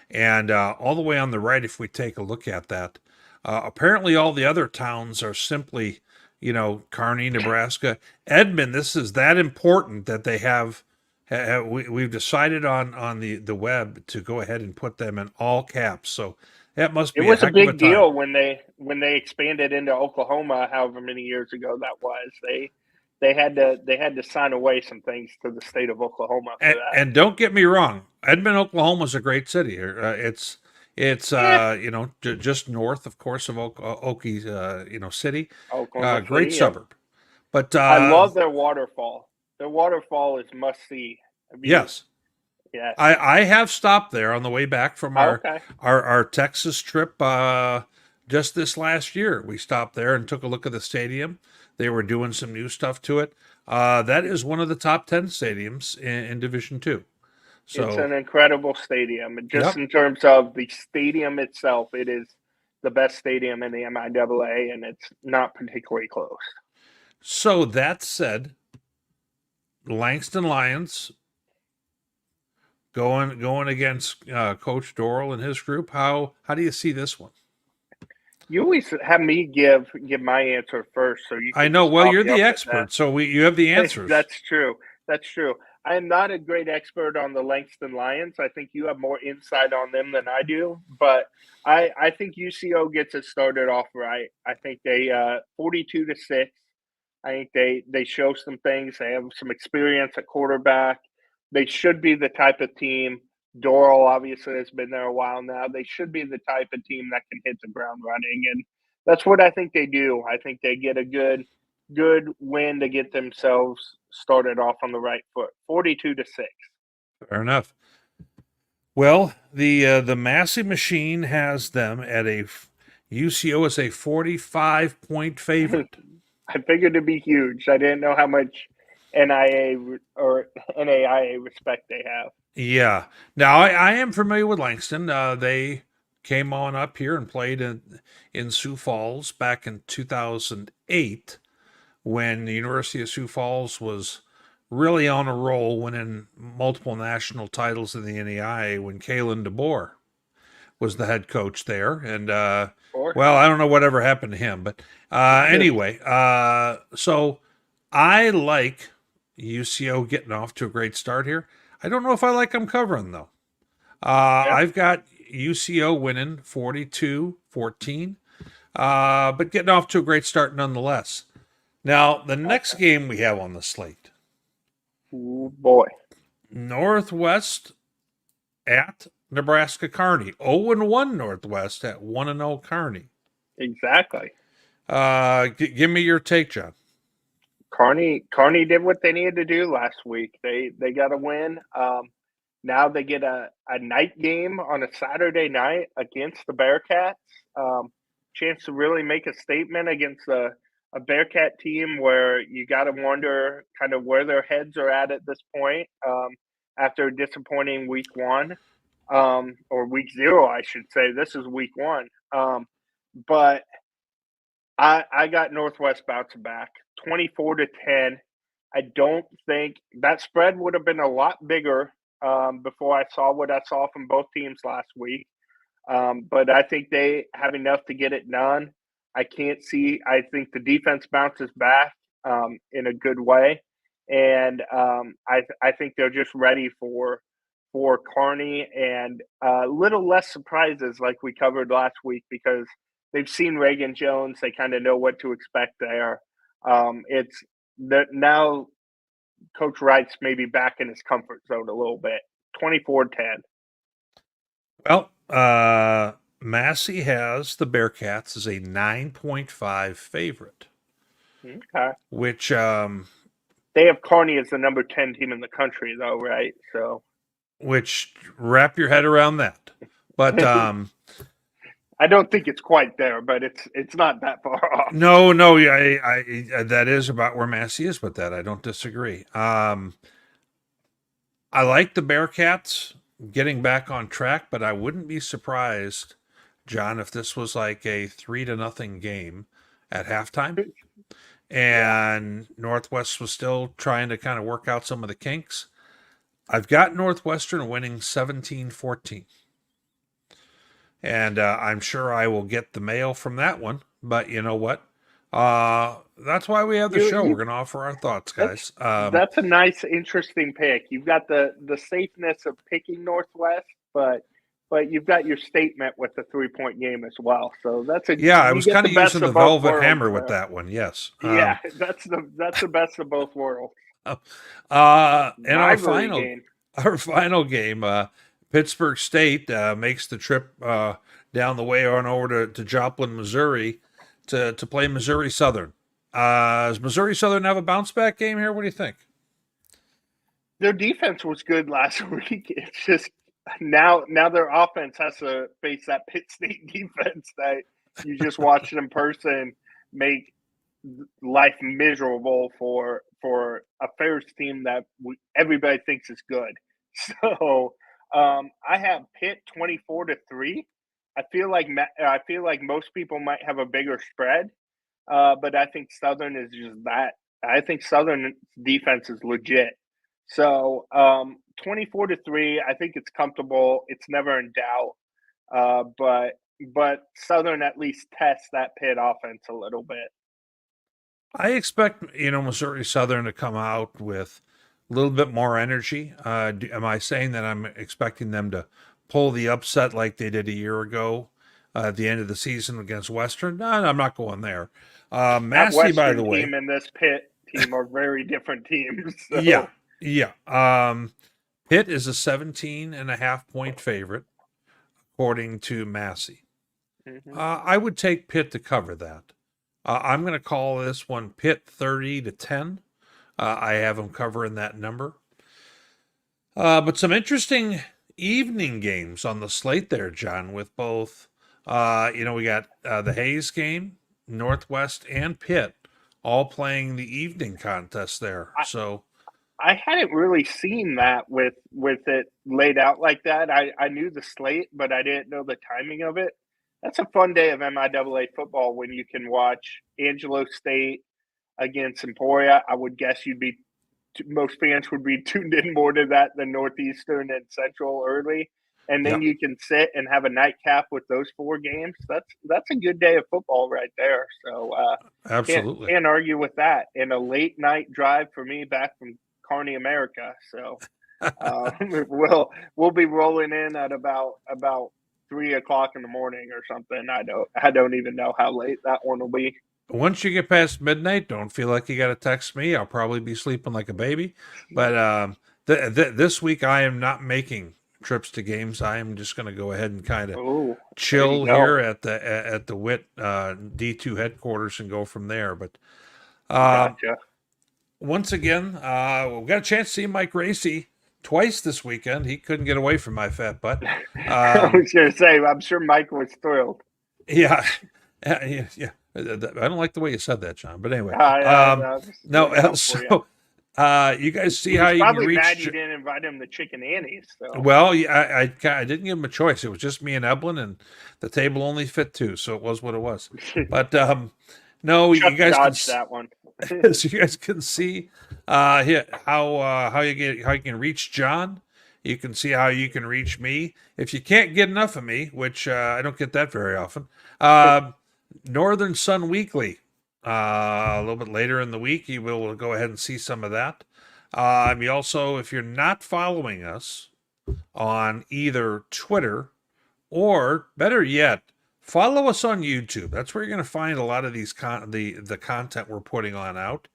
Speaker 2: And all the way on the right, if we take a look at that, apparently all the other towns are simply, Kearney, Nebraska, Edmond. This is that important that they have. We've decided on the web to go ahead and put them in all caps. So that must be
Speaker 3: It was a
Speaker 2: heck of a
Speaker 3: big
Speaker 2: time.
Speaker 3: deal when they expanded into Oklahoma, however many years ago that was. They had to sign away some things to the state of Oklahoma for that.
Speaker 2: And don't get me wrong, Edmond, Oklahoma is a great city. It's just north, of course, of Okie city.
Speaker 3: Oklahoma
Speaker 2: Great
Speaker 3: City, yeah.
Speaker 2: suburb. But
Speaker 3: I love their waterfall. Their waterfall is must see.
Speaker 2: yes,
Speaker 3: Yes.
Speaker 2: I have stopped there on the way back from
Speaker 3: Okay.
Speaker 2: our Texas trip. Just this last year, we stopped there and took a look at the stadium. They were doing some new stuff to it. That is one of the top 10 stadiums in Division Two. So
Speaker 3: It's an incredible stadium. And just
Speaker 2: Yep.
Speaker 3: in terms of the stadium itself, it is the best stadium in the MIAA, and it's not particularly close.
Speaker 2: So that said, Langston Lions going against Coach Doral and his group. How do you see this one?
Speaker 3: You always have me give my answer first, so you.
Speaker 2: I
Speaker 3: Can
Speaker 2: know.
Speaker 3: just
Speaker 2: Well,
Speaker 3: pop
Speaker 2: you're
Speaker 3: me up
Speaker 2: the
Speaker 3: with
Speaker 2: expert, so you have the answers.
Speaker 3: That's true. That's true. I am not a great expert on the Langston Lions. I think you have more insight on them than I do, but I think UCO gets it started off right. I think they 42-6. I think they show some things. They have some experience at quarterback. They should be the type of team. Doral obviously has been there a while now. They should be the type of team that can hit the ground running, and that's what I think they do. I think they get a good win to get themselves started off on the right foot. 42-6.
Speaker 2: Fair enough. Well, the Massey machine has them at UCO as a 45-point favorite.
Speaker 3: I figured it'd be huge. I didn't know how much NIA or NAIA respect they have.
Speaker 2: Yeah. Now I am familiar with Langston. They came on up here and played in Sioux Falls back in 2008 when the University of Sioux Falls was really on a roll, winning multiple national titles in the NAIA when Kalen DeBoer was the head coach there. And well, I don't know whatever happened to him, but anyway, so I like UCO getting off to a great start here. I don't know if I like them covering, though. I've got UCO winning 42-14, but getting off to a great start nonetheless. Now, the next game we have on the slate.
Speaker 3: Ooh, boy.
Speaker 2: Northwest at Nebraska Kearney. 0-1 Northwest at 1-0 Kearney.
Speaker 3: Exactly.
Speaker 2: Give me your take, John.
Speaker 3: Kearney did what they needed to do last week. They got a win. Now they get a night game on a Saturday night against the Bearcats. Chance to really make a statement against a Bearcat team where you got to wonder kind of where their heads are at this point after a disappointing week one or week 0, I should say. This is week 1. But I got Northwest bouncing back 24-10. I don't think that spread would have been a lot bigger before I saw what I saw from both teams last week. But I think they have enough to get it done. I think the defense bounces back in a good way. And I think they're just ready for Kearney and a little less surprises like we covered last week because they've seen Reagan Jones. They kind of know what to expect there. It's that now Coach Wright's maybe back in his comfort zone a little bit. 24-10.
Speaker 2: Well, Massey has the Bearcats as a 9.5 favorite.
Speaker 3: Okay.
Speaker 2: which
Speaker 3: They have Kearney as the number 10 team in the country, though, right? So,
Speaker 2: wrap your head around that. But
Speaker 3: I don't think it's quite there, but it's not that far off.
Speaker 2: no, I that is about where Massey is with that. I don't disagree. I like the Bearcats getting back on track, but I wouldn't be surprised, John, if this was like a 3-0 game at halftime and Northwest was still trying to kind of work out some of the kinks. I've got Northwestern winning 17-14. And I'm sure I will get the mail from that one. But you know what? That's why we have the show. We're going to offer our thoughts, guys.
Speaker 3: That's a nice, interesting pick. You've got the safeness of picking Northwest, but you've got your statement with the 3-point game as well. So that's a
Speaker 2: I was kind of using the velvet hammer with that one. Yes.
Speaker 3: Yeah, that's the best of both worlds.
Speaker 2: And our final game, Pittsburg State makes the trip down the way on over to Joplin, Missouri, to play Missouri Southern. Does Missouri Southern have a bounce back game here? What do you think?
Speaker 3: Their defense was good last week. It's just now their offense has to face that Pitt State defense that you just watched in person make life miserable for a Ferris team that everybody thinks is good. So I have Pitt 24-3. I feel like most people might have a bigger spread, but I think Southern is just that. I think Southern defense is legit. So 24-3. I think it's comfortable. It's never in doubt. But Southern at least tests that Pitt offense a little bit.
Speaker 2: I expect Missouri Southern to come out with a little bit more energy. Am I saying that I'm expecting them to pull the upset like they did a year ago at the end of the season against Western? No, I'm not going there. Massey, by the way,
Speaker 3: team and this Pitt team are very different teams. So.
Speaker 2: Yeah. Pitt is a 17.5-point favorite, according to Massey.
Speaker 3: Mm-hmm.
Speaker 2: I would take Pitt to cover that. I'm going to call this one Pitt 30-10. I have them covering that number. But some interesting evening games on the slate there, John, with both, we got the Hayes game, Northwest and Pitt, all playing the evening contest there.
Speaker 3: I hadn't really seen that with it laid out like that. I knew the slate, but I didn't know the timing of it. That's a fun day of MIAA football when you can watch Angelo State against Emporia. I would guess most fans would be tuned in more to that than Northeastern and Central early. And then you can sit and have a nightcap with those 4 games. That's a good day of football right there. So
Speaker 2: absolutely
Speaker 3: can't argue with that. And a late night drive for me back from Kearney, America. So we'll be rolling in at about 3:00 in the morning or something. I don't even know how late that one will be.
Speaker 2: Once you get past midnight, don't feel like you got to text me. I'll probably be sleeping like a baby. But this week I am not making trips to games. I am just going to go ahead and kind of chill here at the Witt D2 headquarters and go from there. But
Speaker 3: Gotcha.
Speaker 2: Once again, we've got a chance to see Mike Racy twice this weekend. He couldn't get away from my fat butt.
Speaker 3: I was going to say, I'm sure Mike was thrilled.
Speaker 2: Yeah. I don't like the way you said that, John. But anyway, you guys see how you can reach.
Speaker 3: Mad you didn't invite him to Chicken Annie's. So.
Speaker 2: Well, I didn't give him a choice. It was just me and Evelyn, and the table only fit 2, so it was what it was. But no,
Speaker 3: Chuck
Speaker 2: you guys
Speaker 3: dodged that one.
Speaker 2: So you guys can see how you can reach John. You can see how you can reach me. If you can't get enough of me, which I don't get that very often, Northern Sun Weekly. A little bit later in the week, you will go ahead and see some of that. You also, if you're not following us on either Twitter or, better yet, follow us on YouTube. That's where you're going to find a lot of these the content we're putting on out.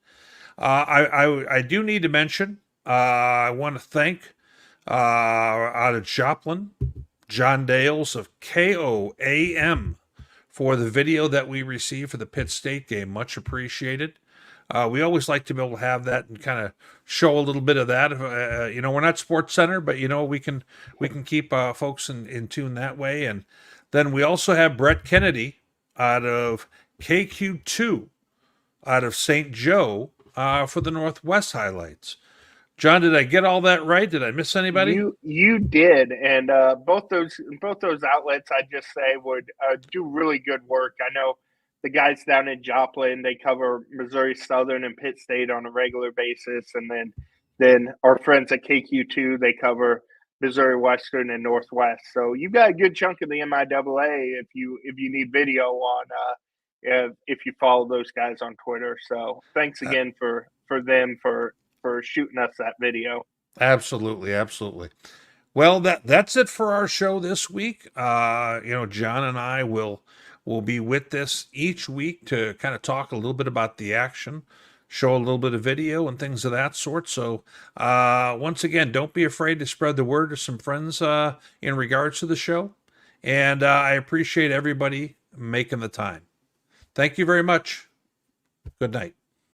Speaker 2: I do need to mention, I want to thank out of Joplin, John Dales of KOAM for the video that we received for the Pitt State game. Much appreciated. We always like to be able to have that and kind of show a little bit of that. We're not Sports Center, but we can keep folks in tune that way. And then we also have Brett Kennedy out of KQ2 out of St. Joe for the Northwest highlights. John, did I get all that right? Did I miss anybody?
Speaker 3: You did, and both those outlets, I just say, would do really good work. I know the guys down in Joplin, they cover Missouri Southern and Pitt State on a regular basis, and then our friends at KQ2, they cover Missouri Western and Northwest. So you've got a good chunk of the MIAA if you need video on if you follow those guys on Twitter. So thanks again for them for shooting us that video.
Speaker 2: Absolutely. Well, that's it for our show this week. John and I will be with this each week to kind of talk a little bit about the action, show a little bit of video and things of that sort. So once again, don't be afraid to spread the word to some friends in regards to the show. And I appreciate everybody making the time. Thank you very much. Good night.